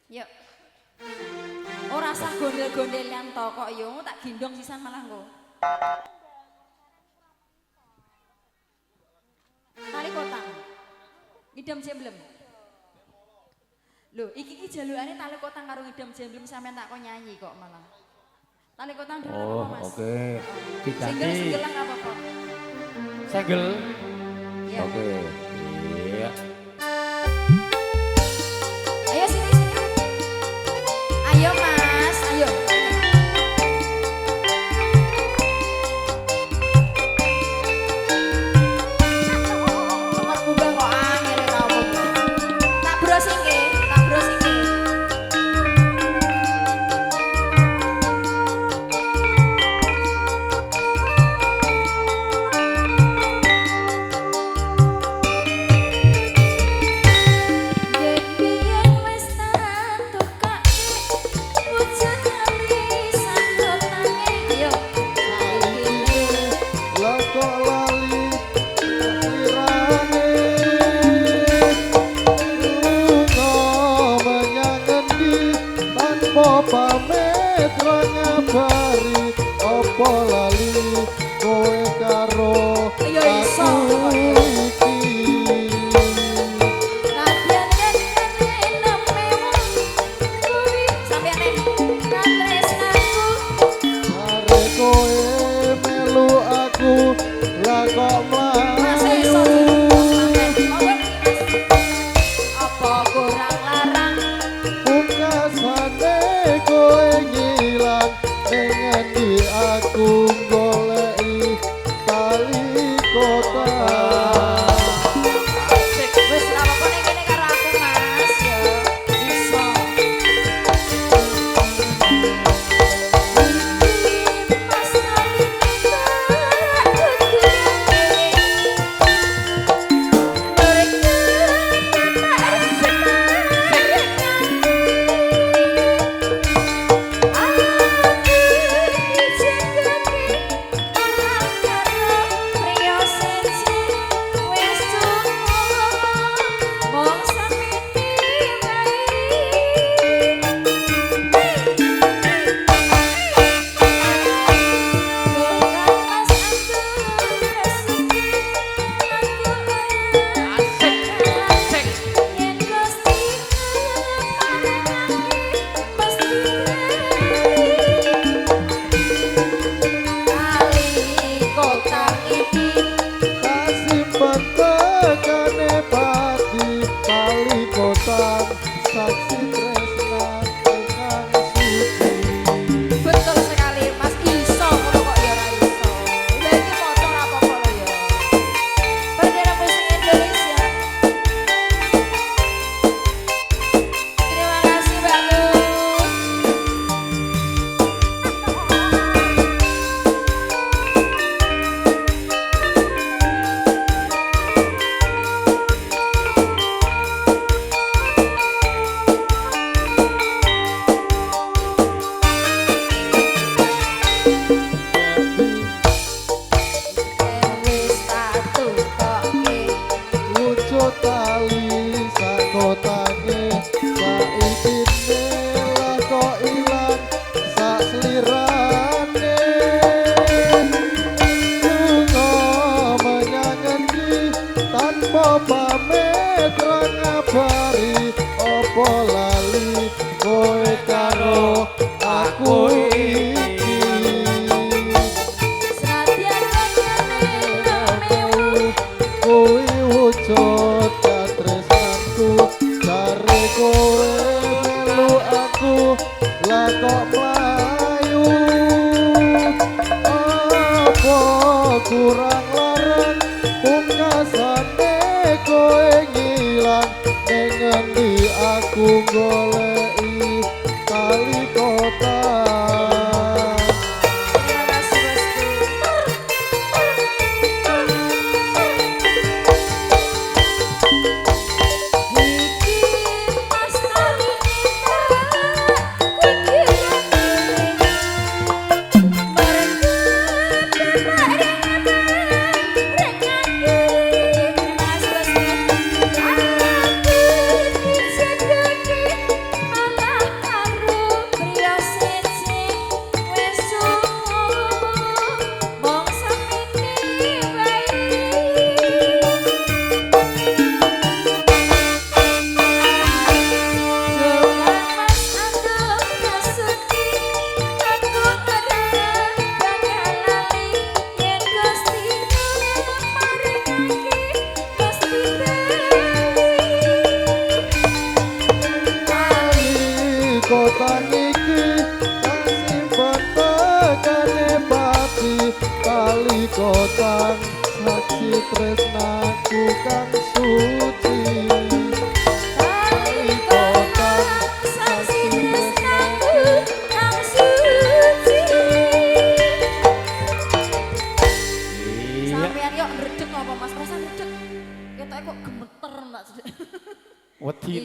Yuk. Ora sah gondel-gondelian to kok yo tak gendong sisan malah engko. Tali kotang. Ngidam jemblem. Lho, iki jalukane tali kotang karo ngidam jemblem sampean tak kok nyanyi kok malah. Tali kotang dhewe apa Mas? Oke. Single lah apa-apa. Single. Iya. Oke. Iya. Ayo sini sini. Ayo Mas, ayo. Mas bunga kok angel ra opo. Tak browsing ke, tak browsing ke. Pamit ra ngabari apa lali kowe karo Ayo iso. iki Nadyan yen neme kuwi sampeyan katresnaku are kowe melu aku lah kok masih iso sampeyan apa kurang larang pungkasane kowe ngilang dengan di aku goleki tali kota. wis ora apa-apa ning kene karo aku Mas ya iso Mas Kasimpan tekane pati tali kota saksi tresna ingkang suci. betul sekali Mas iso ngono kok ya ora iso lha iki motor apa-apa lho ya bendera musik Indonesia terima kasih Mbak Lu wis tak tukoke Wujud tali sakotane saikine lah kok ilang sak slirane. Lunga menyang endi tanpa pamit ra ngabari apa lali kowe karo aku iki. senadyan kene mewu Kowe wujud katresnanku cari kowe melu aku lah kok mlayu apa kurang larang pungkasane kowe ngilang ning endi aku goleki tali kota. terima kasih Bosku iki Mas Ari Terima kasih Bosku. kang